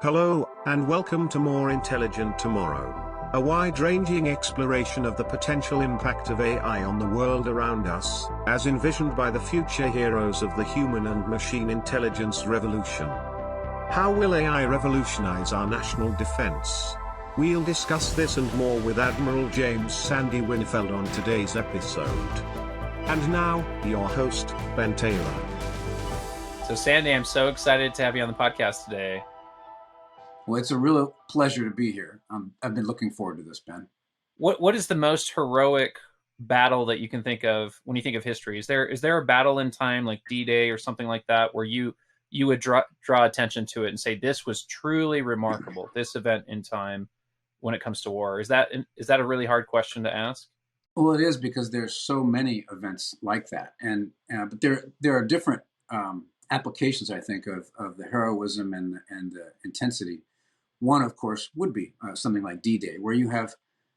Hello, and welcome to More Intelligent Tomorrow, a wide-ranging exploration of the potential impact of AI on the world around us, as envisioned by the future heroes of the human and machine intelligence revolution. How will AI revolutionize our national defense? We'll discuss this and more with Admiral James Sandy Winnefeld on today's episode. And now, your host, Ben Taylor. So Sandy, I'm so excited to have you on the podcast today. Well, it's a real pleasure to be here. I've been looking forward to this, Ben. What is the most heroic battle that you can think of when you think of history? Is there a battle in time like D-Day or something like that where you would draw attention to it and say this was truly remarkable, this event in time when it comes to war? Is that a really hard question to ask? Well, it is, because there's so many events like that, and but there are different applications, I think, of the heroism and the intensity. One, of course, would be something like D-Day, where you have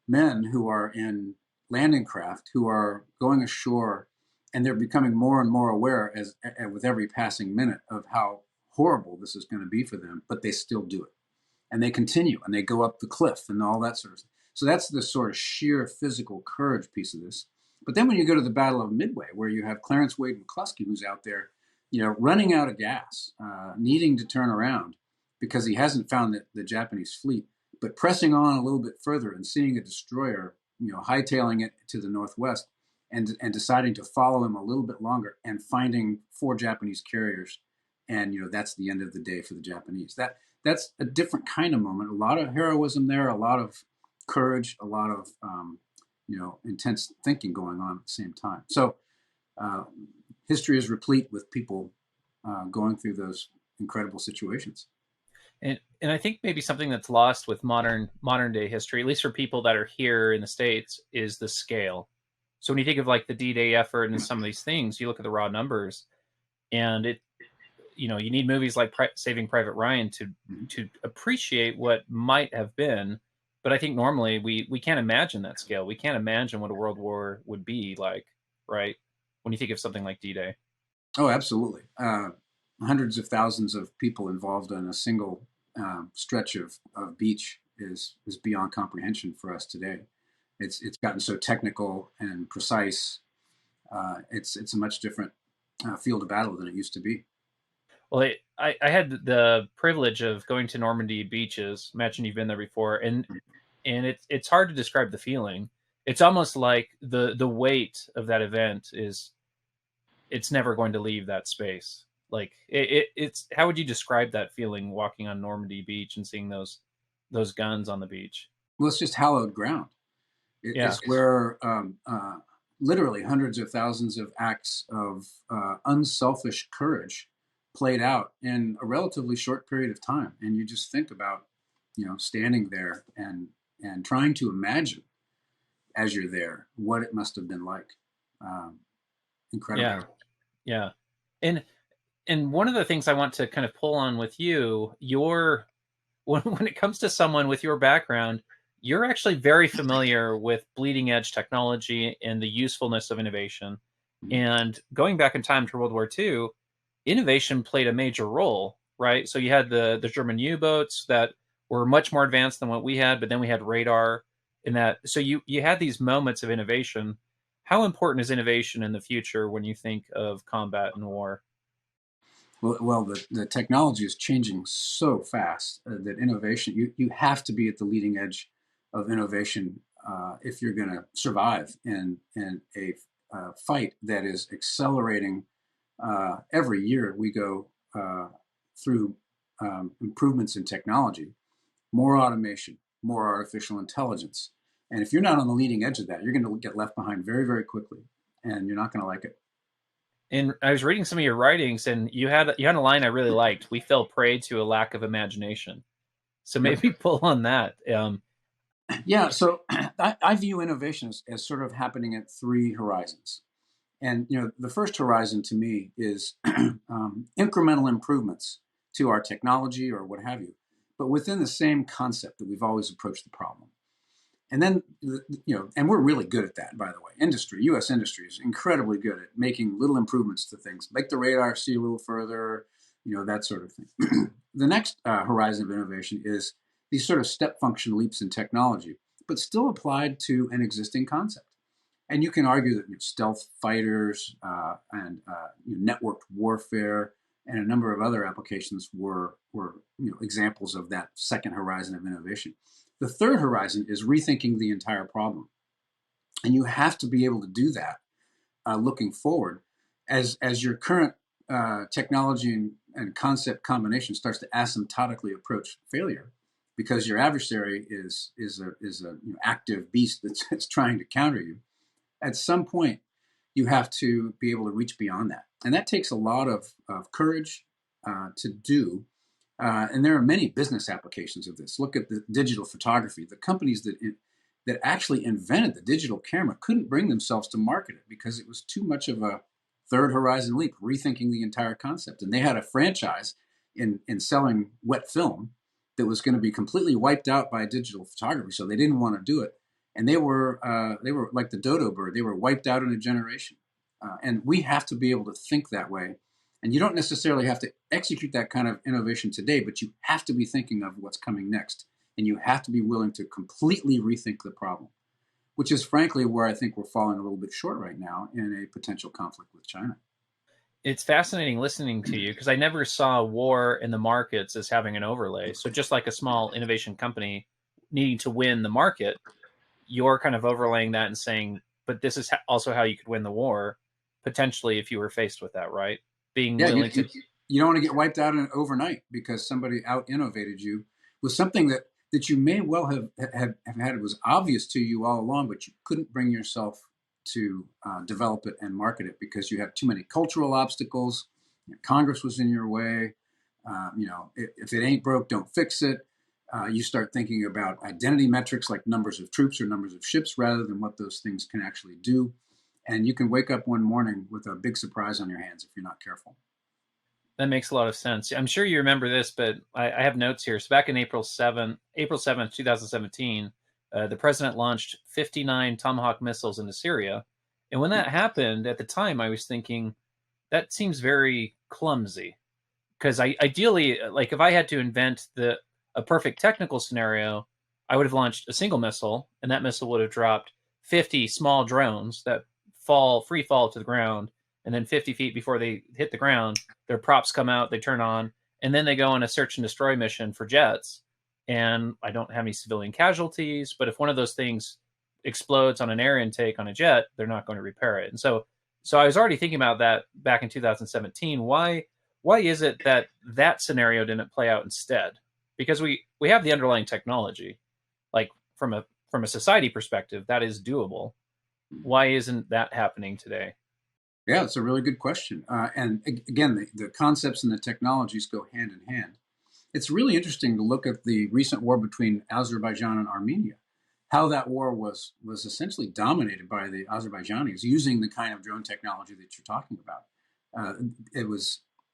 men who are in landing craft who are going ashore, and they're becoming more and more aware with every passing minute of how horrible this is going to be for them, but they still do it. And they continue, and they go up the cliff and all that sort of stuff. So that's the sort of sheer physical courage piece of this. But then when you go to the Battle of Midway, where you have Clarence Wade McCluskey, who's out there, running out of gas, needing to turn around, because he hasn't found the Japanese fleet, but pressing on a little bit further and seeing a destroyer, hightailing it to the northwest, and deciding to follow him a little bit longer and finding 4 Japanese carriers, and that's the end of the day for the Japanese. That's a different kind of moment. A lot of heroism there, a lot of courage, a lot of intense thinking going on at the same time. So history is replete with people going through those incredible situations. And I think maybe something that's lost with modern day history, at least for people that are here in the States, is the scale. So when you think of like the D-Day effort and some of these things, you look at the raw numbers, and you need movies like Saving Private Ryan to appreciate what might have been. But I think normally we can't imagine that scale. We can't imagine what a world war would be like, right? When you think of something like D-Day. Oh, absolutely. Hundreds of thousands of people involved in a single stretch of beach is beyond comprehension for us today. It's gotten so technical and precise. It's a much different field of battle than it used to be. Well, I had the privilege of going to Normandy beaches. Imagine you've been there before, and it's hard to describe the feeling. It's almost like the weight of that event it's never going to leave that space. Like it's how would you describe that feeling walking on Normandy Beach and seeing those guns on the beach? Well, it's just hallowed ground. It's where literally hundreds of thousands of acts of unselfish courage played out in a relatively short period of time. And you just think about, standing there and trying to imagine as you're there what it must have been like. Incredible. Yeah. And one of the things I want to kind of pull on with you, when it comes to someone with your background, you're actually very familiar with bleeding edge technology and the usefulness of innovation. Mm-hmm. And going back in time to World War II, innovation played a major role, right? So you had the German U-boats that were much more advanced than what we had, but then we had radar in that. So you had these moments of innovation. How important is innovation in the future when you think of combat and war? Well, the technology is changing so fast that innovation, you have to be at the leading edge of innovation if you're going to survive in a fight that is accelerating. Every year we go through improvements in technology, more automation, more artificial intelligence. And if you're not on the leading edge of that, you're going to get left behind very, very quickly, and you're not going to like it. And I was reading some of your writings, and you had a line I really liked. We fell prey to a lack of imagination. So maybe pull on that. Yeah. So I view innovation as sort of happening at 3 horizons. And, the first horizon to me is incremental improvements to our technology or what have you, but within the same concept that we've always approached the problem. And then, and we're really good at that, by the way. U.S. industry is incredibly good at making little improvements to things, make the radar see a little further, that sort of thing. the next horizon of innovation is these sort of step function leaps in technology, but still applied to an existing concept. And you can argue that stealth fighters and networked warfare and a number of other applications were examples of that second horizon of innovation. The third horizon is rethinking the entire problem, and you have to be able to do that looking forward as your current technology and concept combination starts to asymptotically approach failure, because your adversary is a active beast that's trying to counter you. At some point, you have to be able to reach beyond that. And that takes a lot of courage to do. And there are many business applications of this. Look at the digital photography. The companies that actually invented the digital camera couldn't bring themselves to market it because it was too much of a third horizon leap, rethinking the entire concept. And they had a franchise in selling wet film that was going to be completely wiped out by digital photography. So they didn't want to do it. And they were like the dodo bird. They were wiped out in a generation. And we have to be able to think that way. And you don't necessarily have to execute that kind of innovation today, but you have to be thinking of what's coming next. And you have to be willing to completely rethink the problem, which is frankly where I think we're falling a little bit short right now in a potential conflict with China. It's fascinating listening to you, because I never saw war in the markets as having an overlay. So just like a small innovation company needing to win the market, you're kind of overlaying that and saying, but this is also how you could win the war, potentially, if you were faced with that, right? Being willing to... You don't want to get wiped out overnight because somebody out-innovated you with something that you may well have had it was obvious to you all along, but you couldn't bring yourself to develop it and market it because you have too many cultural obstacles. Congress was in your way. If it ain't broke, don't fix it. You start thinking about identity metrics like numbers of troops or numbers of ships rather than what those things can actually do. And you can wake up one morning with a big surprise on your hands if you're not careful. That makes a lot of sense. I'm sure you remember this, but I have notes here. So back in April 7th, 2017, the president launched 59 Tomahawk missiles into Syria. And when that happened, at the time, I was thinking, that seems very clumsy. Because ideally, like if I had to invent a perfect technical scenario, I would have launched a single missile, and that missile would have dropped 50 small drones that free fall to the ground, and then 50 feet before they hit the ground, their props come out, they turn on, and then they go on a search and destroy mission for jets. And I don't have any civilian casualties, but if one of those things explodes on an air intake on a jet, they're not going to repair it. And so I was already thinking about that back in 2017. Why is it that scenario didn't play out instead? Because we have the underlying technology, like from a society perspective, that is doable. Why isn't that happening today? Yeah, it's a really good question. And again, the concepts and the technologies go hand in hand. It's really interesting to look at the recent war between Azerbaijan and Armenia, how that war was essentially dominated by the Azerbaijanis using the kind of drone technology that you're talking about.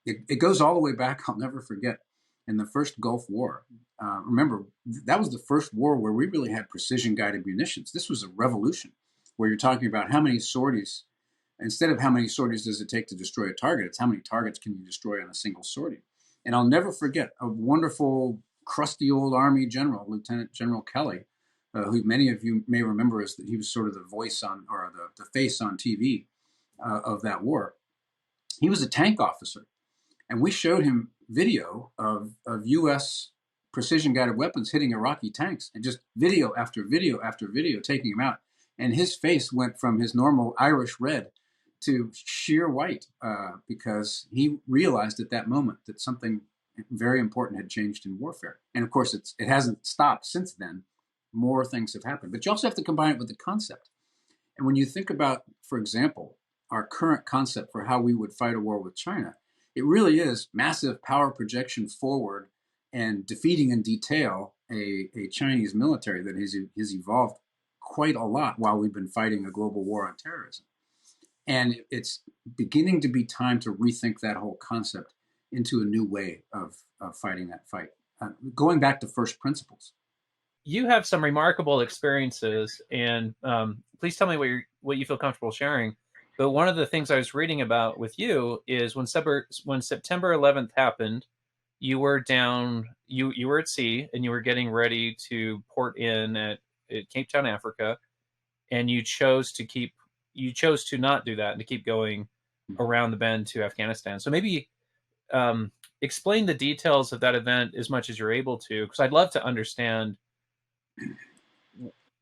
It goes all the way back, I'll never forget, in the first Gulf War. Remember, that was the first war where we really had precision-guided munitions. This was a revolution where you're talking about how many sorties, instead of how many sorties does it take to destroy a target, it's how many targets can you destroy on a single sortie. And I'll never forget a wonderful, crusty old Army general, Lieutenant General Kelly, who many of you may remember as that he was sort of the voice on, or the face on TV of that war. He was a tank officer, and we showed him video of U.S. precision-guided weapons hitting Iraqi tanks, and just video after video after video taking him out. And his face went from his normal Irish red to sheer white because he realized at that moment that something very important had changed in warfare. And of course, it hasn't stopped since then. More things have happened. But you also have to combine it with the concept. And when you think about, for example, our current concept for how we would fight a war with China, it really is massive power projection forward and defeating in detail a Chinese military that has evolved quite a lot while we've been fighting a global war on terrorism. And it's beginning to be time to rethink that whole concept into a new way of fighting that fight. Going back to first principles. You have some remarkable experiences, and please tell me what you feel comfortable sharing. But one of the things I was reading about with you is when September 11th happened, you were down, you were at sea, and you were getting ready to port in at Cape Town, Africa, and you chose to not do that and to keep going around the bend to Afghanistan. So maybe um, explain the details of that event as much as you're able to, because I'd love to understand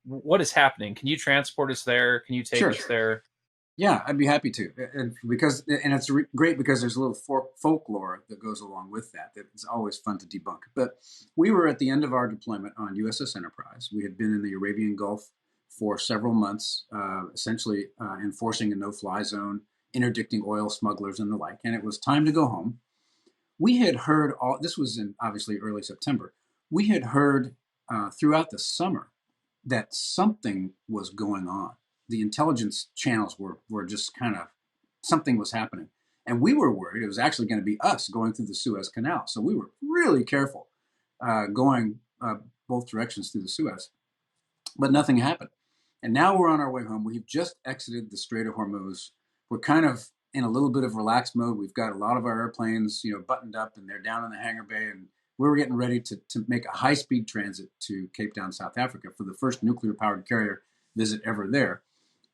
what is happening. Can you transport us there? Can you take Sure. us there? Yeah, I'd be happy to, and it's great because there's a little folklore that goes along with that. That it's always fun to debunk. But we were at the end of our deployment on USS Enterprise. We had been in the Arabian Gulf for several months, essentially enforcing a no-fly zone, interdicting oil smugglers and the like. And it was time to go home. We had heard all. This was in obviously early September. We had heard throughout the summer that something was going on. The intelligence channels were just kind of, something was happening. And we were worried it was actually going to be us going through the Suez Canal. So we were really careful going both directions through the Suez. But nothing happened. And now we're on our way home. We've just exited the Strait of Hormuz. We're kind of in a little bit of relaxed mode. We've got a lot of our airplanes, buttoned up, and they're down in the hangar bay. And we were getting ready to make a high-speed transit to Cape Town, South Africa for the first nuclear-powered carrier visit ever there.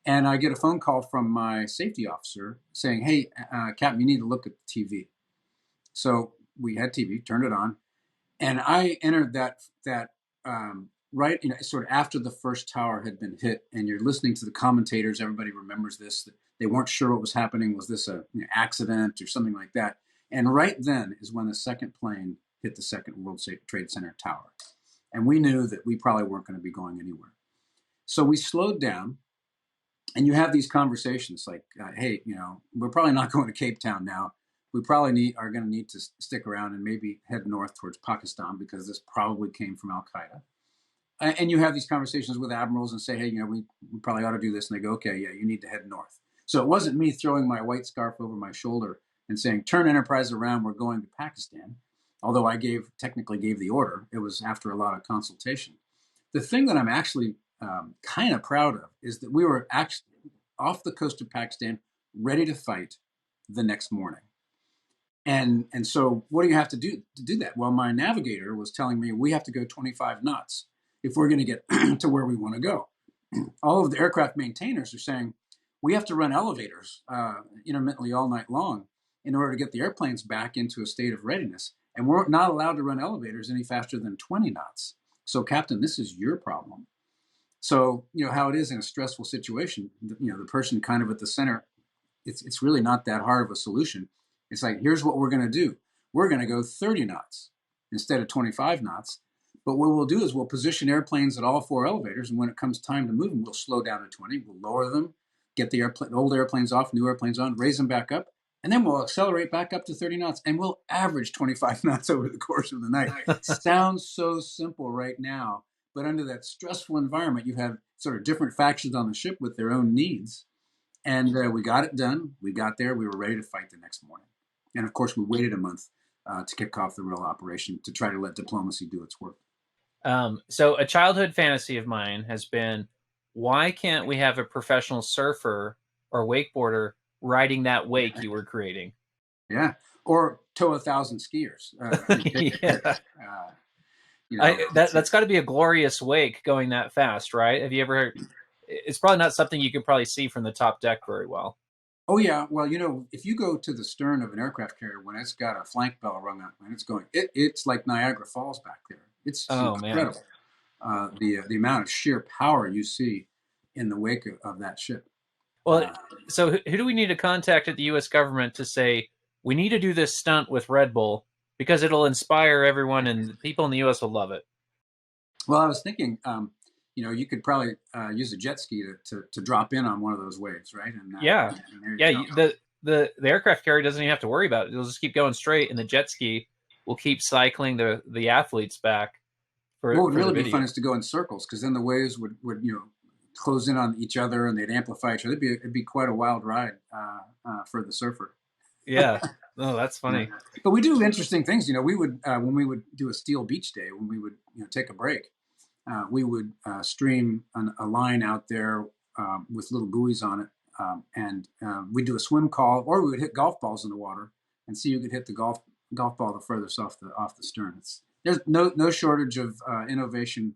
And I get a phone call from my safety officer saying, "Hey, Captain, you need to look at the TV." So we had TV, turned it on, and I entered that right, sort of after the first tower had been hit, and you're listening to the commentators. Everybody remembers this. They weren't sure what was happening. Was this a accident or something like that? And right then is when the second plane hit the second World Trade Center tower, and we knew that we probably weren't going to be going anywhere. So we slowed down. And you have these conversations like, hey, we're probably not going to Cape Town now. We probably are going to need to stick around and maybe head north towards Pakistan because this probably came from Al Qaeda. And you have these conversations with admirals and say, hey, we probably ought to do this. And they go, okay, yeah, you need to head north. So it wasn't me throwing my white scarf over my shoulder and saying, turn Enterprise around, we're going to Pakistan. Although I technically gave the order. It was after a lot of consultation. The thing that I'm actually kind of proud of is that we were actually off the coast of Pakistan, ready to fight the next morning. And so what do you have to do that? Well, my navigator was telling me we have to go 25 knots if we're going to get to where we want to go. All of the aircraft maintainers are saying we have to run elevators intermittently all night long in order to get the airplanes back into a state of readiness. And we're not allowed to run elevators any faster than 20 knots. So, Captain, this is your problem. So, how it is in a stressful situation, the person kind of at the center, it's really not that hard of a solution. It's like, here's what we're going to do. We're going to go 30 knots instead of 25 knots. But what we'll do is we'll position airplanes at all four elevators. And when it comes time to move them, we'll slow down to 20. We'll lower them, get the old airplanes off, new airplanes on, raise them back up. And then we'll accelerate back up to 30 knots. And we'll average 25 knots over the course of the night. Sounds so simple right now. But under that stressful environment, you have sort of different factions on the ship with their own needs. And we got it done. We got there. We were ready to fight the next morning. And of course, we waited a month to kick off the real operation to try to let diplomacy do its work. So a childhood fantasy of mine has been, why can't we have a professional surfer or wakeboarder riding that wake you were creating? Yeah. Or tow 1,000 skiers. Yeah. That's got to be a glorious wake going that fast, right? Have you ever? It's probably not something you can probably see from the top deck very well. Oh yeah, well if you go to the stern of an aircraft carrier when it's got a flank bell rung up and it's going, it's like Niagara Falls back there. It's incredible. The amount of sheer power you see in the wake of that ship. Well, so who do we need to contact at the U.S. government to say we need to do this stunt with Red Bull? Because it'll inspire everyone, and people in the U.S. will love it. Well, I was thinking, you could probably use a jet ski to drop in on one of those waves, right? And the aircraft carrier doesn't even have to worry about it. It'll just keep going straight, and the jet ski will keep cycling the athletes back. What would really be fun is to go in circles, because then the waves would close in on each other, and they'd amplify each other. It'd be quite a wild ride for the surfer. Yeah. Oh, that's funny. But we do interesting things. We would when we would do a steel beach day, when we would take a break, we would stream a line out there with little buoys on it, and we'd do a swim call, or we would hit golf balls in the water and see who could hit the golf golf ball the furthest off the stern. There's no shortage of innovation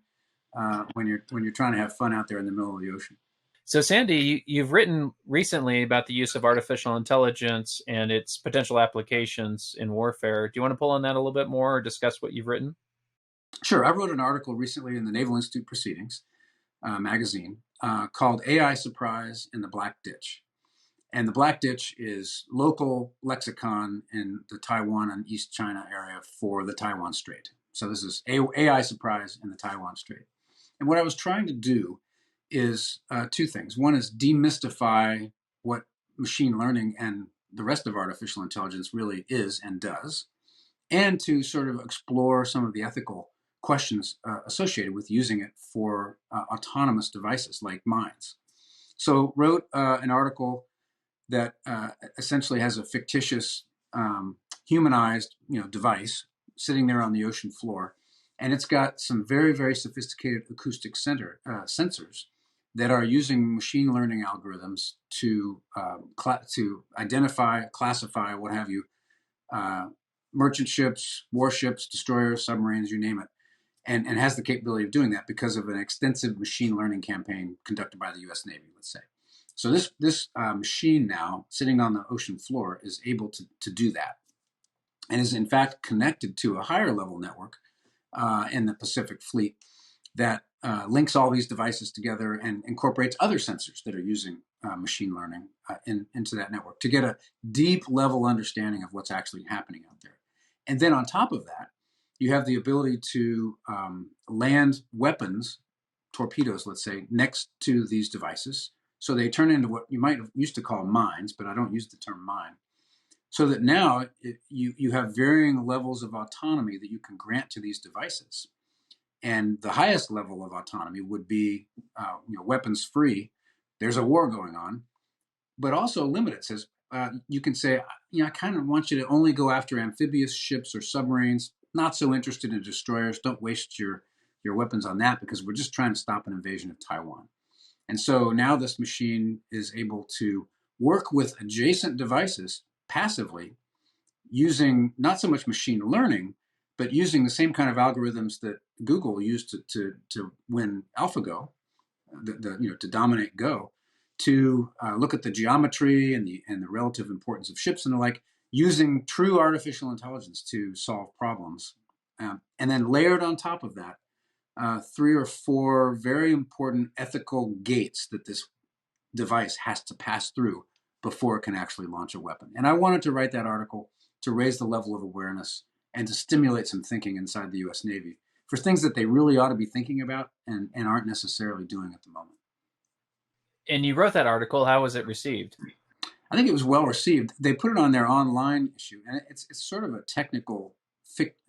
when you're trying to have fun out there in the middle of the ocean. So, Sandy, you've written recently about the use of artificial intelligence and its potential applications in warfare. Do you want to pull on that a little bit more or discuss what you've written? Sure. I wrote an article recently in the Naval Institute Proceedings magazine called AI Surprise in the Black Ditch. And the Black Ditch is local lexicon in the Taiwan and East China area for the Taiwan Strait. So this is AI Surprise in the Taiwan Strait. And what I was trying to do is two things. One is demystify what machine learning and the rest of artificial intelligence really is and does, and to sort of explore some of the ethical questions associated with using it for autonomous devices like mines. So wrote an article that essentially has a fictitious humanized device sitting there on the ocean floor, and it's got some very, very sophisticated acoustic sensors that are using machine learning algorithms to identify, classify, what have you, merchant ships, warships, destroyers, submarines, you name it, and has the capability of doing that because of an extensive machine learning campaign conducted by the U.S. Navy, let's say. So this machine now, sitting on the ocean floor, is able to do that, and is in fact connected to a higher level network in the Pacific Fleet that links all these devices together and incorporates other sensors that are using machine learning into that network to get a deep level understanding of what's actually happening out there. And then on top of that, you have the ability to land weapons, torpedoes, let's say, next to these devices. So they turn into what you might have used to call mines, but I don't use the term mine. So that now you have varying levels of autonomy that you can grant to these devices. And the highest level of autonomy would be weapons free. There's a war going on, but also limited. It says you can say, I kind of want you to only go after amphibious ships or submarines, not so interested in destroyers. Don't waste your weapons on that because we're just trying to stop an invasion of Taiwan. And so now this machine is able to work with adjacent devices passively using not so much machine learning, but using the same kind of algorithms that Google used to win AlphaGo, to dominate Go, to look at the geometry and the relative importance of ships and the like, using true artificial intelligence to solve problems. And then layered on top of that, 3 or 4 very important ethical gates that this device has to pass through before it can actually launch a weapon. And I wanted to write that article to raise the level of awareness and to stimulate some thinking inside the U.S. Navy for things that they really ought to be thinking about and aren't necessarily doing at the moment. And you wrote that article. How was it received? I think it was well received. They put it on their online issue, and it's sort of a technical.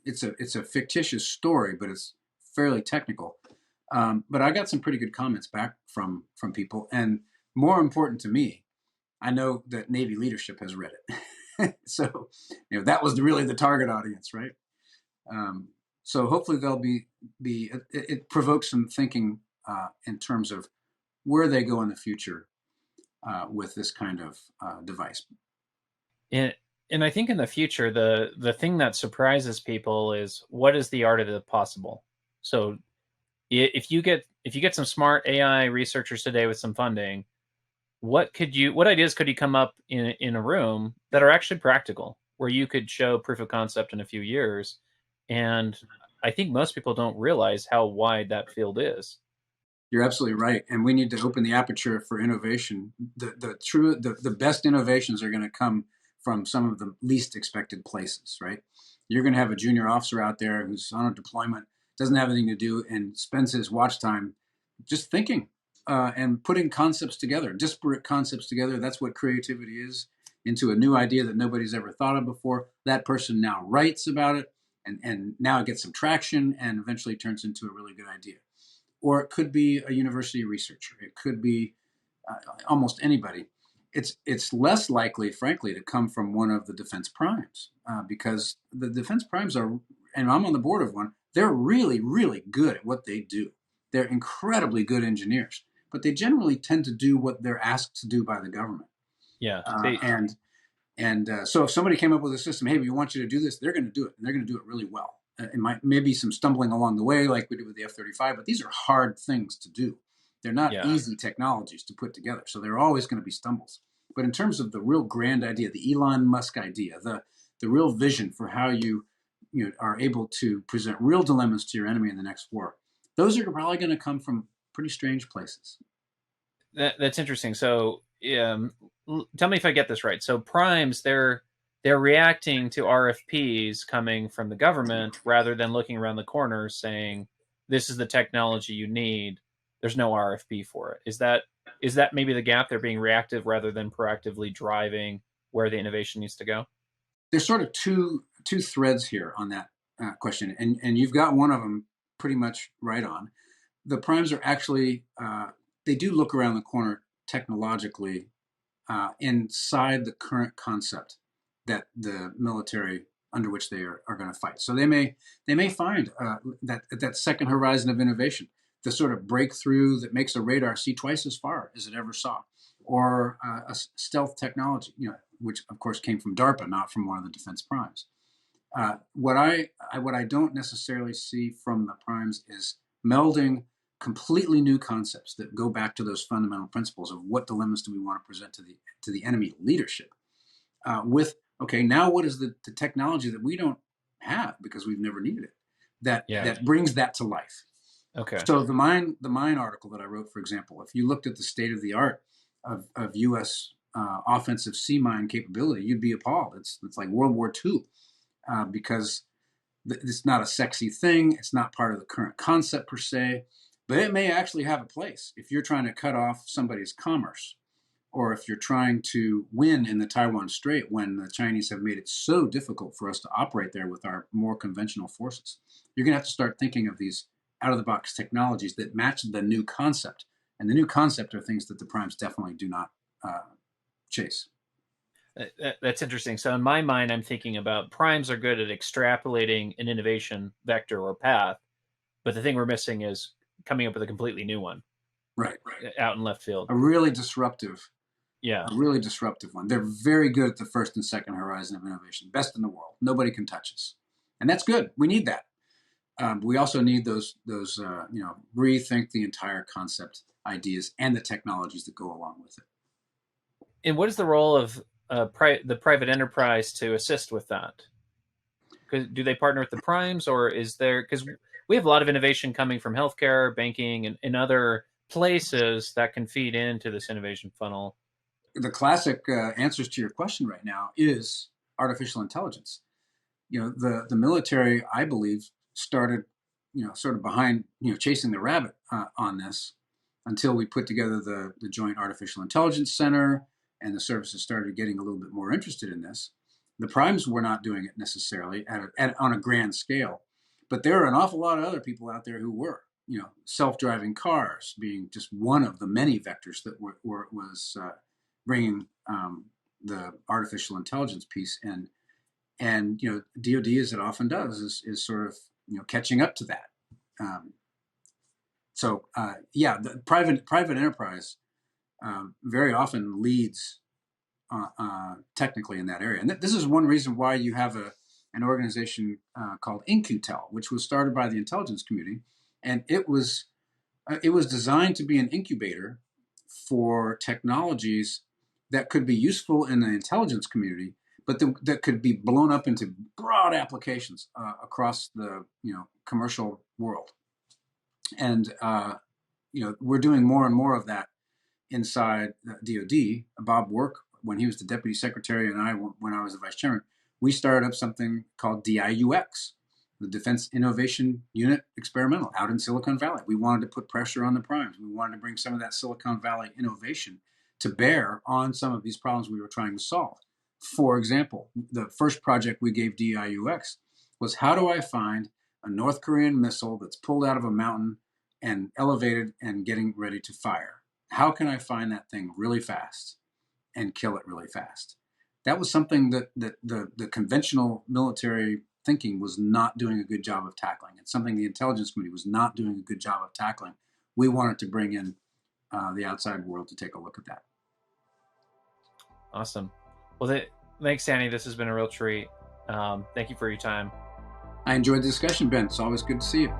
It's a fictitious story, but it's fairly technical. But I got some pretty good comments back from people, and more important to me, I know that Navy leadership has read it. So that was really the target audience, right? So hopefully they'll it provokes some thinking in terms of where they go in the future with this kind of device. And I think in the future, the thing that surprises people is what is the art of the possible. So if you get some smart AI researchers today with some funding, what ideas could you come up in a room that are actually practical, where you could show proof of concept in a few years? And I think most people don't realize how wide that field is. You're absolutely right, and we need to open the aperture for innovation. The best innovations are going to come from some of the least expected places, right? You're going to have a junior officer out there who's on a deployment, doesn't have anything to do, and spends his watch time just thinking and putting concepts together, disparate concepts together. That's what creativity is, into a new idea that nobody's ever thought of before. That person now writes about it, and now it gets some traction and eventually turns into a really good idea. Or it could be a university researcher. It could be almost anybody. It's less likely, frankly, to come from one of the defense primes because the defense primes are, and I'm on the board of one, they're really, really good at what they do. They're incredibly good engineers, but they generally tend to do what they're asked to do by the government. Yeah. And so if somebody came up with a system, hey, we want you to do this, they're going to do it, and they're going to do it really well. It might maybe some stumbling along the way, like we did with the F-35, but these are hard things to do. They're not easy technologies to put together, so there are always going to be stumbles. But in terms of the real grand idea, the Elon Musk idea, the real vision for how you are able to present real dilemmas to your enemy in the next war, those are probably going to come from pretty strange places. That's interesting. So tell me if I get this right. So primes, they're reacting to RFPs coming from the government rather than looking around the corner saying, this is the technology you need. There's no RFP for it. Is that maybe the gap? They're being reactive rather than proactively driving where the innovation needs to go? There's sort of two threads here on that question, and you've got one of them pretty much right on. The primes are actually, they do look around the corner technologically inside the current concept that the military under which they are going to fight. So they may find that second horizon of innovation, the sort of breakthrough that makes a radar see twice as far as it ever saw, or a stealth technology, which of course came from DARPA, not from one of the defense primes. What I don't necessarily see from the primes is melding completely new concepts that go back to those fundamental principles of what dilemmas do we want to present to the enemy leadership with, okay, now what is the technology that we don't have because we've never needed it that brings that to life. Okay. So the mine article that I wrote, for example, if you looked at the state of the art of U.S. Offensive sea mine capability, you'd be appalled. It's like World War II because it's not a sexy thing. It's not part of the current concept per se, but it may actually have a place if you're trying to cut off somebody's commerce, or if you're trying to win in the Taiwan Strait when the Chinese have made it so difficult for us to operate there with our more conventional forces. You're going to have to start thinking of these out-of-the-box technologies that match the new concept. And the new concept are things that the primes definitely do not chase. That's interesting. So in my mind, I'm thinking about primes are good at extrapolating an innovation vector or path, but the thing we're missing is coming up with a completely new one. Right. Out in left field. A really disruptive one. They're very good at the first and second horizon of innovation. Best in the world. Nobody can touch us. And that's good. We need that. We also need those rethink the entire concept ideas and the technologies that go along with it. And what is the role of the private enterprise to assist with that? Do they partner with the primes, or is there, because we have a lot of innovation coming from healthcare, banking, and other places that can feed into this innovation funnel? The classic answers to your question right now is artificial intelligence. The military, I believe, started, sort of behind, chasing the rabbit on this until we put together the Joint Artificial Intelligence Center, and the services started getting a little bit more interested in this. The primes were not doing it necessarily on a grand scale, but there are an awful lot of other people out there who were. Self-driving cars being just one of the many vectors that was bringing the artificial intelligence piece in. And DoD, as it often does, is sort of catching up to that. The private enterprise very often leads technically in that area, and this is one reason why you have an organization called InQtel, which was started by the intelligence community, and it was designed to be an incubator for technologies that could be useful in the intelligence community, but that could be blown up into broad applications across the commercial world. And we're doing more and more of that inside DoD. Bob Work, when he was the deputy secretary, and I, when I was the vice chairman, we started up something called DIUX, the Defense Innovation Unit Experimental, out in Silicon Valley. We wanted to put pressure on the primes. We wanted to bring some of that Silicon Valley innovation to bear on some of these problems we were trying to solve. For example, the first project we gave DIUX was, how do I find a North Korean missile that's pulled out of a mountain and elevated and getting ready to fire? How can I find that thing really fast and kill it really fast? That was something that the conventional military thinking was not doing a good job of tackling. It's something the intelligence community was not doing a good job of tackling. We wanted to bring in the outside world to take a look at that. Awesome. Well, Thanks, Danny. This has been a real treat. Thank you for your time. I enjoyed the discussion, Ben. It's always good to see you.